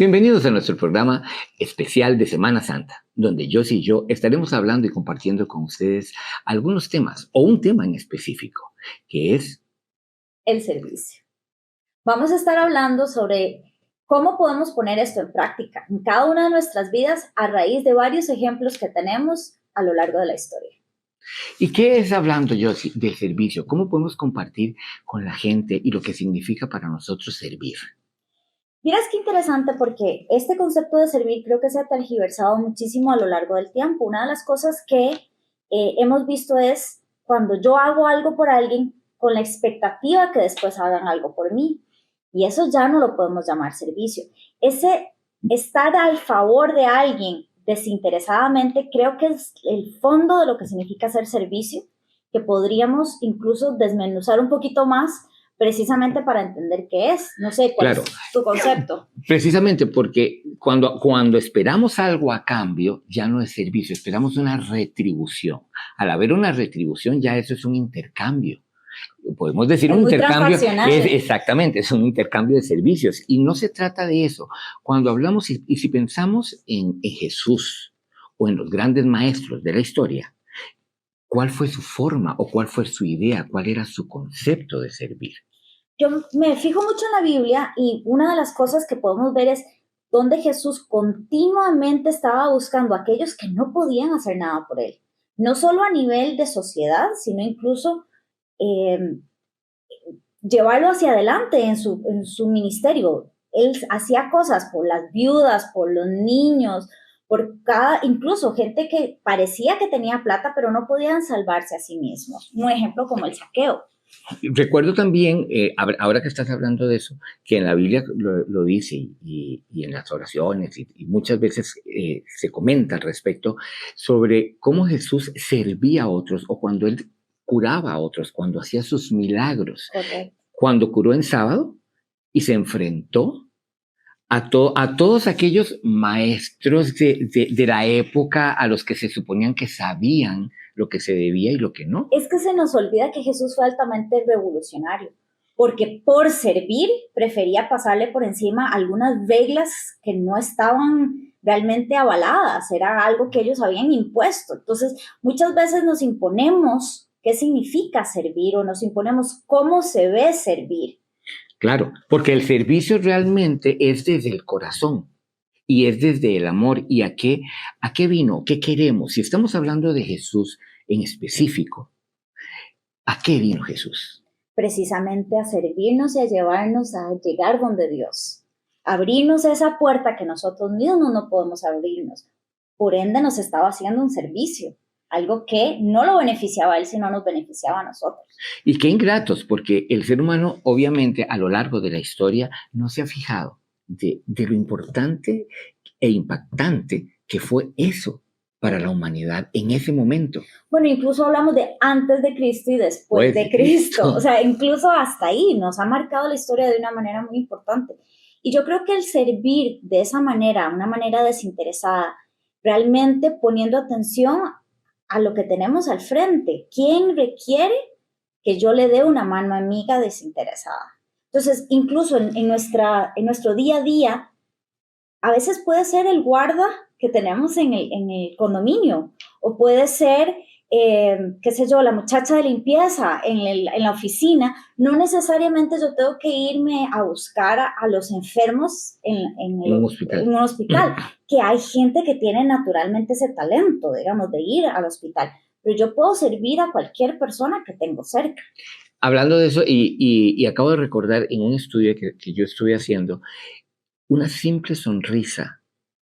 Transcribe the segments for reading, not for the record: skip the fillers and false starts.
Bienvenidos a nuestro programa especial de Semana Santa, donde Josie y yo estaremos hablando y compartiendo con ustedes algunos temas o un tema en específico, que es el servicio. Vamos a estar hablando sobre cómo podemos poner esto en práctica en cada una de nuestras vidas a raíz de varios ejemplos que tenemos a lo largo de la historia. ¿Y qué es hablando, Josie, del servicio? ¿Cómo podemos compartir con la gente y lo que significa para nosotros servir? Miras qué interesante porque este concepto de servir creo que se ha tergiversado muchísimo a lo largo del tiempo. Una de las cosas que hemos visto es cuando yo hago algo por alguien con la expectativa que después hagan algo por mí. Y eso ya no lo podemos llamar servicio. Ese estar al favor de alguien desinteresadamente creo que es el fondo de lo que significa hacer servicio, que podríamos incluso desmenuzar un poquito más precisamente para entender qué es. No sé, ¿cuál es tu concepto? Precisamente porque cuando esperamos algo a cambio, ya no es servicio, esperamos una retribución. Al haber una retribución, ya eso es un intercambio. Podemos decir un intercambio, exactamente, es un intercambio de servicios y no se trata de eso. Cuando hablamos y si pensamos en Jesús o en los grandes maestros de la historia, ¿cuál fue su forma o cuál fue su idea? ¿Cuál era su concepto de servir? Yo me fijo mucho en la Biblia y una de las cosas que podemos ver es donde Jesús continuamente estaba buscando a aquellos que no podían hacer nada por él. No solo a nivel de sociedad, sino incluso llevarlo hacia adelante en su ministerio. Él hacía cosas por las viudas, por los niños, por incluso gente que parecía que tenía plata, pero no podían salvarse a sí mismos. Un ejemplo como el saqueo. Recuerdo también, ahora que estás hablando de eso, que en la Biblia lo dice y en las oraciones y muchas veces se comenta al respecto sobre cómo Jesús servía a otros o cuando él curaba a otros, cuando hacía sus milagros. Okay. Cuando curó en sábado y se enfrentó a todos aquellos maestros de la época a los que se suponían que sabían lo que se debía y lo que no. Es que se nos olvida que Jesús fue altamente revolucionario, porque por servir prefería pasarle por encima algunas reglas que no estaban realmente avaladas, era algo que ellos habían impuesto. Entonces, muchas veces nos imponemos qué significa servir o nos imponemos cómo se ve servir. Claro, porque el servicio realmente es desde el corazón y es desde el amor. ¿Y a qué vino? ¿Qué queremos? Si estamos hablando de Jesús en específico, ¿a qué vino Jesús? Precisamente a servirnos y a llevarnos a llegar donde Dios. Abrirnos esa puerta que nosotros mismos no podemos abrirnos. Por ende, nos estaba haciendo un servicio. Algo que no lo beneficiaba a él, sino nos beneficiaba a nosotros. Y qué ingratos, porque el ser humano, obviamente, a lo largo de la historia, no se ha fijado de lo importante e impactante que fue eso para la humanidad en ese momento. Bueno, incluso hablamos de antes de Cristo y después de Cristo. O sea, incluso hasta ahí nos ha marcado la historia de una manera muy importante. Y yo creo que el servir de esa manera, una manera desinteresada, realmente poniendo atención a lo que tenemos al frente. ¿Quién requiere que yo le dé una mano amiga desinteresada? Entonces, incluso en nuestro día a día, a veces puede ser el guarda que tenemos en el condominio, o puede ser, qué sé yo, la muchacha de limpieza en la oficina. No necesariamente yo tengo que irme a buscar a los enfermos en un hospital, que hay gente que tiene naturalmente ese talento, digamos, de ir al hospital, pero yo puedo servir a cualquier persona que tengo cerca. Hablando de eso, y acabo de recordar en un estudio que yo estuve haciendo, una simple sonrisa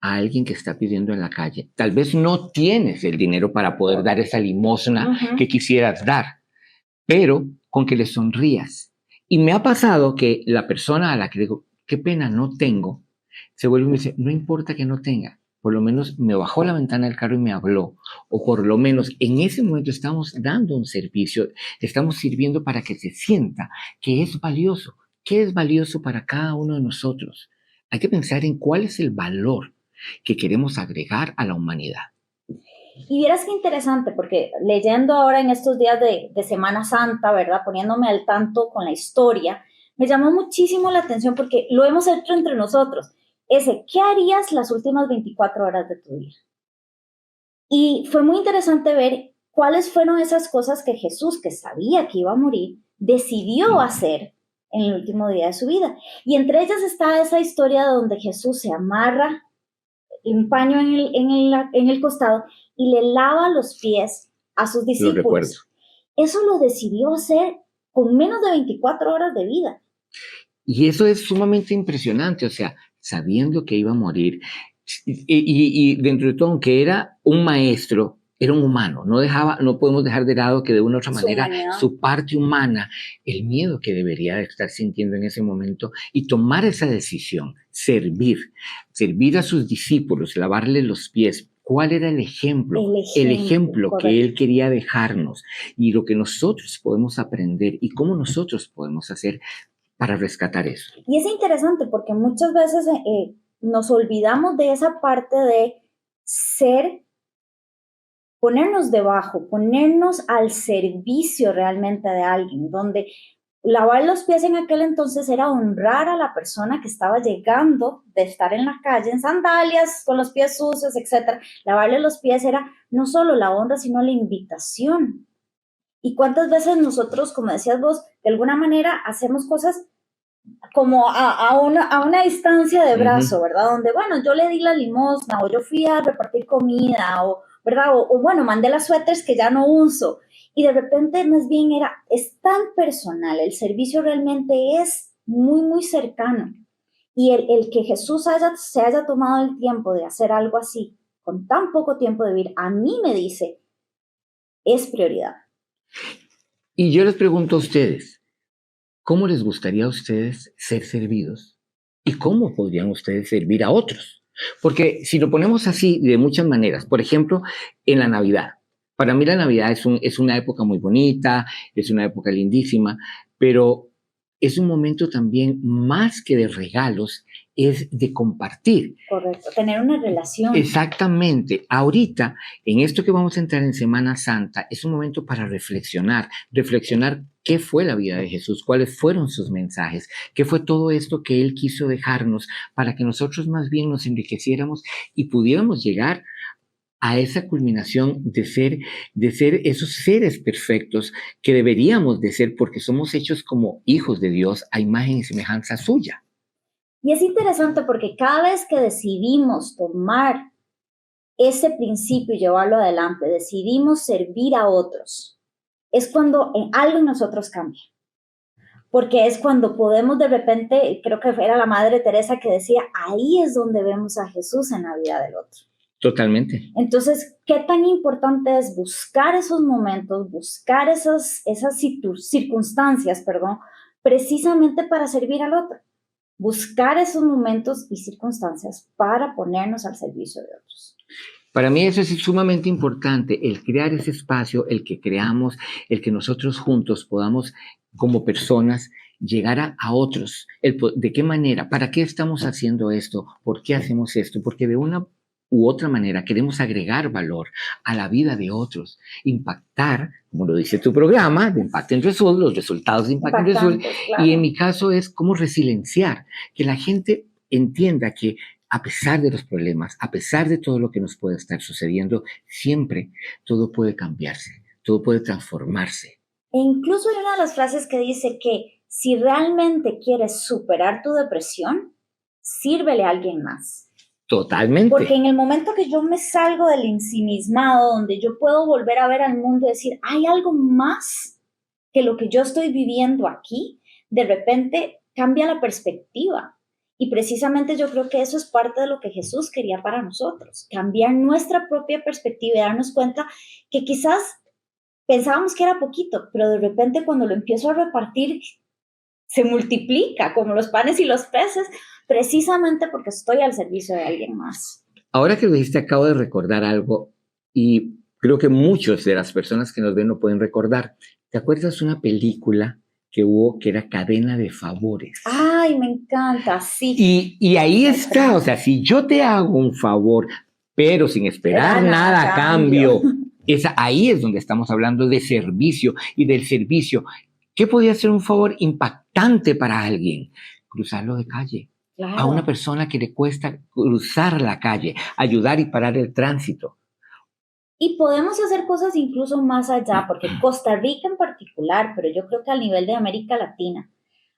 a alguien que está pidiendo en la calle. Tal vez no tienes el dinero para poder dar esa limosna que quisieras dar, pero con que le sonrías. Y me ha pasado que la persona a la que digo, qué pena, no tengo, se vuelve y me dice, no importa que no tenga, por lo menos me bajó la ventana del carro y me habló, o por lo menos en ese momento estamos dando un servicio, estamos sirviendo para que se sienta que es valioso. ¿Qué es valioso para cada uno de nosotros? Hay que pensar en cuál es el valor que queremos agregar a la humanidad. Y vieras qué interesante, porque leyendo ahora en estos días de Semana Santa, ¿verdad? Poniéndome al tanto con la historia, me llamó muchísimo la atención porque lo hemos hecho entre nosotros. ¿qué harías las últimas 24 horas de tu día? Y fue muy interesante ver cuáles fueron esas cosas que Jesús, que sabía que iba a morir, decidió hacer en el último día de su vida. Y entre ellas está esa historia donde Jesús se amarra un paño en el costado y le lava los pies a sus discípulos. Lo recuerdo. Eso lo decidió hacer con menos de 24 horas de vida. Y eso es sumamente impresionante, o sea, sabiendo que iba a morir. Y dentro de todo, aunque era un maestro, era un humano. No podemos dejar de lado que de una u otra manera su parte humana, el miedo que debería estar sintiendo en ese momento y tomar esa decisión, servir a sus discípulos, lavarle los pies. ¿Cuál era el ejemplo? El ejemplo que él quería dejarnos y lo que nosotros podemos aprender y cómo nosotros podemos hacer para rescatar eso. Y es interesante porque muchas veces nos olvidamos de esa parte de ponernos debajo, ponernos al servicio realmente de alguien, donde lavar los pies en aquel entonces era honrar a la persona que estaba llegando de estar en la calle en sandalias, con los pies sucios, etc. Lavarle los pies era no solo la honra, sino la invitación. ¿Y cuántas veces nosotros, como decías vos, de alguna manera hacemos cosas como a una distancia de brazo, ¿verdad? Donde, bueno, yo le di la limosna, o yo fui a repartir comida, ¿verdad? O bueno, mandé las suéteres que ya no uso. Y de repente, más bien, es tan personal, el servicio realmente es muy, muy cercano. Y el que Jesús se haya tomado el tiempo de hacer algo así, con tan poco tiempo de vivir, a mí me dice, es prioridad. Y yo les pregunto a ustedes, ¿cómo les gustaría a ustedes ser servidos? ¿Y cómo podrían ustedes servir a otros? Porque si lo ponemos así de muchas maneras, por ejemplo, en la Navidad. Para mí la Navidad es una época muy bonita, es una época lindísima, pero es un momento también más que de regalos, es de compartir. Correcto, tener una relación. Exactamente. Ahorita, en esto que vamos a entrar en Semana Santa, es un momento para reflexionar qué fue la vida de Jesús, cuáles fueron sus mensajes, qué fue todo esto que Él quiso dejarnos para que nosotros más bien nos enriqueciéramos y pudiéramos llegar a esa culminación de ser esos seres perfectos que deberíamos de ser porque somos hechos como hijos de Dios a imagen y semejanza suya. Y es interesante porque cada vez que decidimos tomar ese principio y llevarlo adelante, decidimos servir a otros, es cuando algo en nosotros cambia. Porque es cuando podemos de repente, creo que era la Madre Teresa que decía, ahí es donde vemos a Jesús en la vida del otro. Totalmente. Entonces, ¿qué tan importante es buscar esos momentos, buscar esas circunstancias, precisamente para servir al otro? Buscar esos momentos y circunstancias para ponernos al servicio de otros. Para mí eso es sumamente importante, el crear ese espacio, el que creamos, el que nosotros juntos podamos, como personas, llegar a otros. ¿De qué manera? ¿Para qué estamos haciendo esto? ¿Por qué hacemos esto? Porque de una u otra manera queremos agregar valor a la vida de otros, impactar, como lo dice tu programa, de Impact and Result, los resultados de Impact and Result, claro. Y en mi caso es cómo resilienciar, que la gente entienda que a pesar de los problemas, a pesar de todo lo que nos puede estar sucediendo, siempre todo puede cambiarse, todo puede transformarse. E incluso hay una de las frases que dice que si realmente quieres superar tu depresión, sírvele a alguien más. Totalmente. Porque en el momento que yo me salgo del ensimismado, donde yo puedo volver a ver al mundo y decir, hay algo más que lo que yo estoy viviendo aquí, de repente cambia la perspectiva. Y precisamente yo creo que eso es parte de lo que Jesús quería para nosotros, cambiar nuestra propia perspectiva y darnos cuenta que quizás pensábamos que era poquito, pero de repente cuando lo empiezo a repartir, se multiplica como los panes y los peces, precisamente porque estoy al servicio de alguien más. Ahora que lo dijiste, acabo de recordar algo y creo que muchas de las personas que nos ven lo pueden recordar. ¿Te acuerdas de una película que hubo que era Cadena de Favores? ¡Ay, me encanta! Sí. Y ahí está, o sea, si yo te hago un favor, pero sin esperar nada a cambio, ahí es donde estamos hablando de servicio y del servicio. ¿Qué podía ser un favor impactante para alguien? Cruzarlo de calle. a una persona que le cuesta cruzar la calle, ayudar y parar el tránsito. Y podemos hacer cosas incluso más allá, porque Costa Rica en particular, pero yo creo que a nivel de América Latina,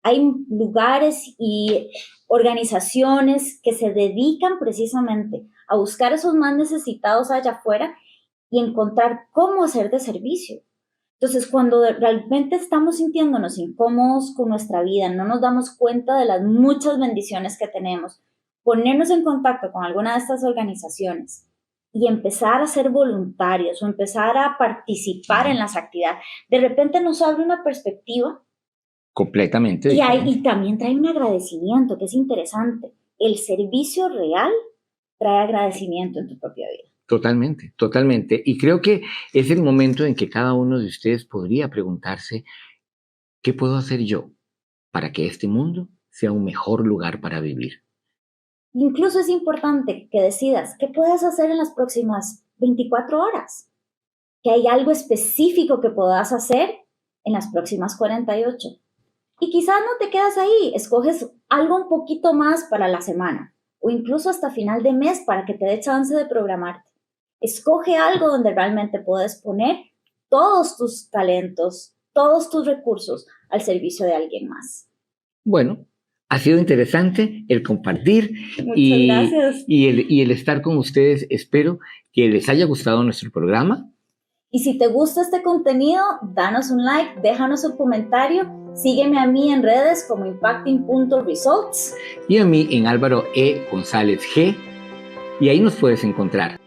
hay lugares y organizaciones que se dedican precisamente a buscar a esos más necesitados allá afuera y encontrar cómo hacer de servicio. Entonces, cuando realmente estamos sintiéndonos incómodos con nuestra vida, no nos damos cuenta de las muchas bendiciones que tenemos, ponernos en contacto con alguna de estas organizaciones y empezar a ser voluntarios o empezar a participar en las actividades, de repente nos abre una perspectiva completamente y también trae un agradecimiento, que es interesante. El servicio real trae agradecimiento en tu propia vida. Totalmente, totalmente. Y creo que es el momento en que cada uno de ustedes podría preguntarse, ¿qué puedo hacer yo para que este mundo sea un mejor lugar para vivir? Incluso es importante que decidas qué puedes hacer en las próximas 24 horas, que hay algo específico que puedas hacer en las próximas 48. Y quizás no te quedas ahí, escoges algo un poquito más para la semana o incluso hasta final de mes para que te dé chance de programarte. Escoge algo donde realmente puedes poner todos tus talentos, todos tus recursos al servicio de alguien más. Bueno, ha sido interesante el compartir gracias. Y el estar con ustedes. Espero que les haya gustado nuestro programa. Y si te gusta este contenido, danos un like, déjanos un comentario, sígueme a mí en redes como impacting.results. Y a mí en Álvaro E. González G. Y ahí nos puedes encontrar.